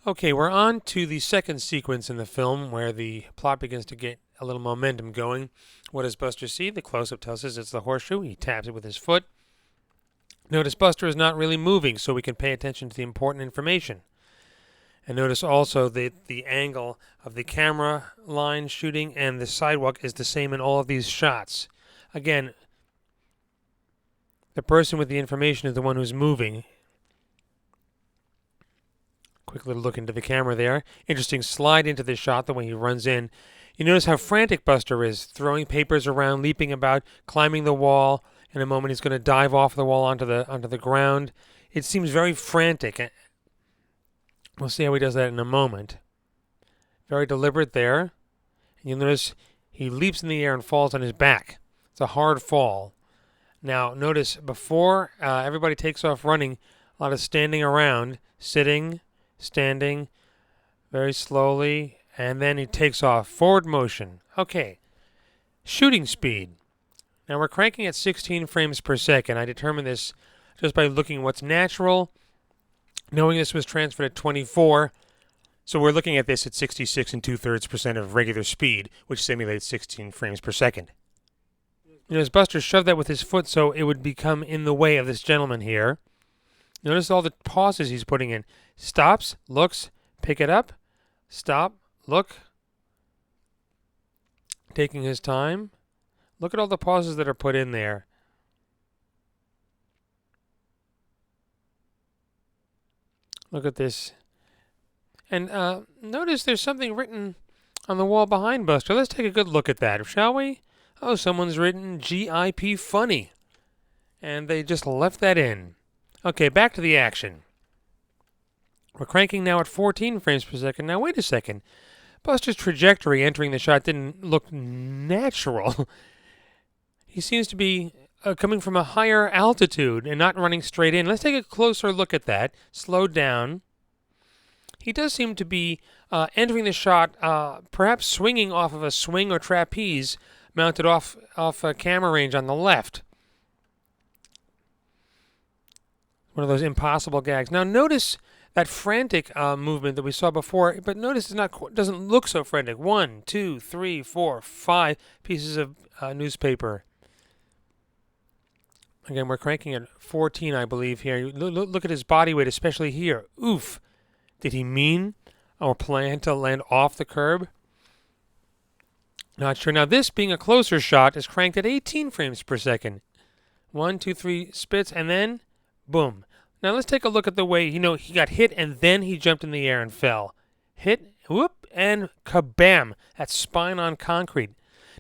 Okay, we're on to the second sequence in the film where the plot begins to get a little momentum going. What does Buster see? The close-up tells us it's the horseshoe. He taps it with his foot. Notice Buster is not really moving, so we can pay attention to the important information. And notice also that the angle of the camera line shooting and the sidewalk is the same in all of these shots. Again, the person with the information is the one who's moving. Quick little look into the camera there. Interesting slide into the shot, the way he runs in. You notice how frantic Buster is, throwing papers around, leaping about, climbing the wall. In a moment, he's going to dive off the wall onto the ground. It seems very frantic. We'll see how he does that in a moment. Very deliberate there. And you'll notice he leaps in the air and falls on his back. It's a hard fall. Now, notice before everybody takes off running, a lot of standing around, sitting, standing very slowly, and then he takes off. Forward motion. Okay. Shooting speed. Now we're cranking at 16 frames per second. I determined this just by looking at what's natural, knowing this was transferred at 24. So we're looking at this at 66 and 2/3% of regular speed, which simulates 16 frames per second. You know, as Buster shoved that with his foot so it would become in the way of this gentleman here. Notice all the pauses he's putting in. Stops, looks, pick it up, stop, look. Taking his time. Look at all the pauses that are put in there. Look at this. And notice there's something written on the wall behind Buster. Let's take a good look at that, shall we? Oh, someone's written GIP funny. And they just left that in. Okay, back to the action. We're cranking now at 14 frames per second. Now, wait a second. Buster's trajectory entering the shot didn't look natural. He seems to be coming from a higher altitude and not running straight in. Let's take a closer look at that. Slow down. He does seem to be entering the shot, perhaps swinging off of a swing or trapeze mounted off camera range on the left. One of those impossible gags. Now notice that frantic movement that we saw before, but notice it doesn't look so frantic. 1, 2, 3, 4, 5 pieces of newspaper. Again, we're cranking at 14, I believe, here. Look at his body weight, especially here. Oof. Did he mean or plan to land off the curb? Not sure. Now, this being a closer shot is cranked at 18 frames per second. 1, 2, 3 spits, and then boom. Now, let's take a look at the way, he got hit and then he jumped in the air and fell. Hit, whoop, and kabam. That's spine on concrete.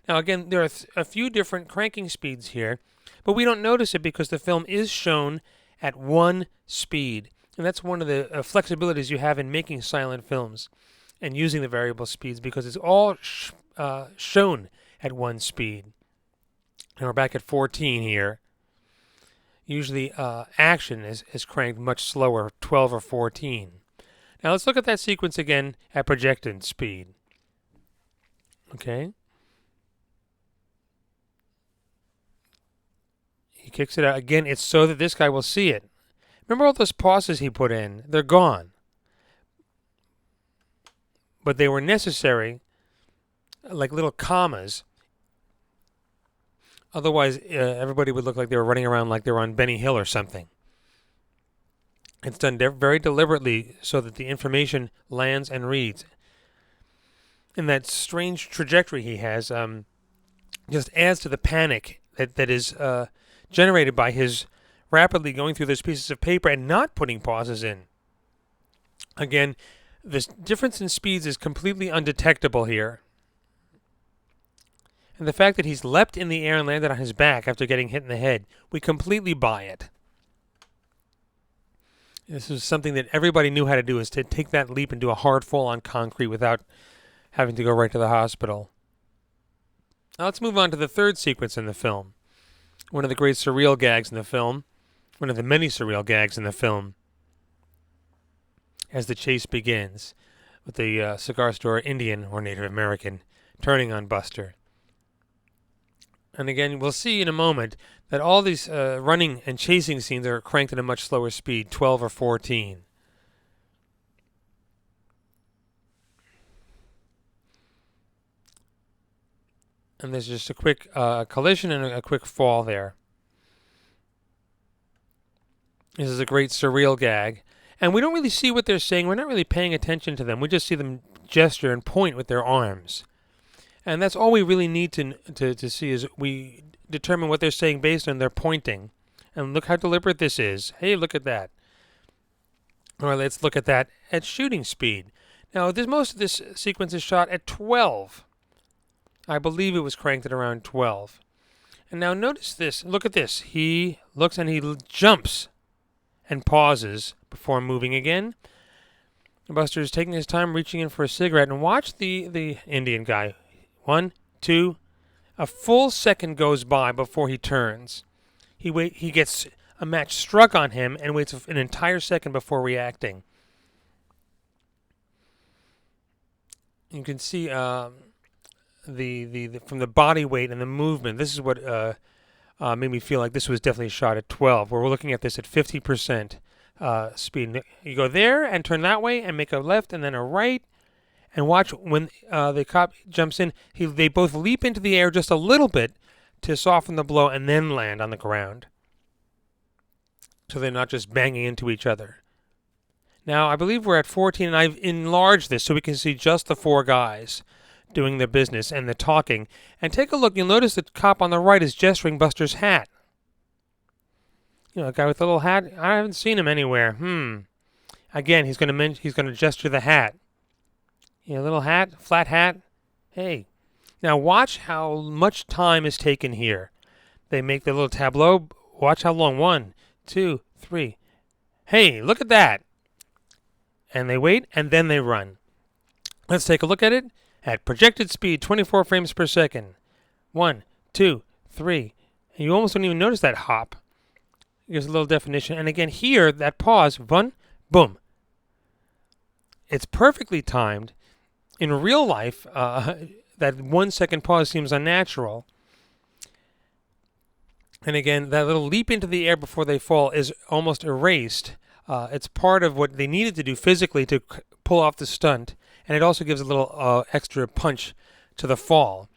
Now, again, there are a few different cranking speeds here, but we don't notice it because the film is shown at one speed. And that's one of the flexibilities you have in making silent films and using the variable speeds, because it's all shown at one speed. And we're back at 14 here. Usually action is cranked much slower, 12 or 14. Now let's look at that sequence again at projected speed. Okay. He kicks it out. Again, it's so that this guy will see it. Remember all those pauses he put in? They're gone. But they were necessary, like little commas. Otherwise, everybody would look like they were running around like they were on Benny Hill or something. It's done very deliberately so that the information lands and reads. And that strange trajectory he has just adds to the panic that is generated by his rapidly going through those pieces of paper and not putting pauses in. Again, this difference in speeds is completely undetectable here. And the fact that he's leapt in the air and landed on his back after getting hit in the head, we completely buy it. This is something that everybody knew how to do, is to take that leap and do a hard fall on concrete without having to go right to the hospital. Now let's move on to the third sequence in the film. One of the great surreal gags in the film. One of the many surreal gags in the film. As the chase begins with the cigar store Indian or Native American turning on Buster. And again, we'll see in a moment that all these running and chasing scenes are cranked at a much slower speed, 12 or 14. And there's just a quick collision and a quick fall there. This is a great surreal gag. And we don't really see what they're saying. We're not really paying attention to them. We just see them gesture and point with their arms. And that's all we really need to see is we determine what they're saying based on their pointing. And look how deliberate this is. Hey, look at that. All right, let's look at that at shooting speed. Now, most of this sequence is shot at 12. I believe it was cranked at around 12. And now notice this. Look at this. He looks and he jumps and pauses before moving again. Buster is taking his time reaching in for a cigarette. And watch the Indian guy. 1, 2. A full second goes by before he turns. He gets a match struck on him and waits an entire second before reacting. You can see from the body weight and the movement. This is what made me feel like this was definitely shot at 12. Where we're looking at this at 50% speed. You go there and turn that way and make a left and then a right. And watch when the cop jumps in. They both leap into the air just a little bit to soften the blow and then land on the ground. So they're not just banging into each other. Now, I believe we're at 14, and I've enlarged this so we can see just the 4 guys doing their business and the talking. And take a look. You'll notice the cop on the right is gesturing Buster's hat. You know, a guy with a little hat. I haven't seen him anywhere. Again, he's going to gesture the hat. You know, little hat, flat hat. Hey. Now watch how much time is taken here. They make the little tableau. Watch how long. 1, 2, 3. Hey, look at that. And they wait, and then they run. Let's take a look at it. At projected speed, 24 frames per second. 1, 2, 3. And you almost don't even notice that hop. Here's a little definition. And again, here, that pause. 1, boom. It's perfectly timed. In real life, that 1 second pause seems unnatural. And again, that little leap into the air before they fall is almost erased. It's part of what they needed to do physically to pull off the stunt. And it also gives a little extra punch to the fall.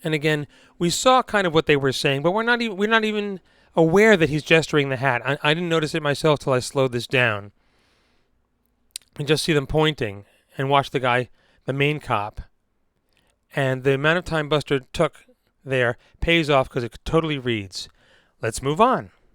And again, we saw kind of what they were saying, but we're not even aware that he's gesturing the hat. I didn't notice it myself till I slowed this down. And just see them pointing. And watch the guy, the main cop. And the amount of time Buster took there pays off because it totally reads. Let's move on.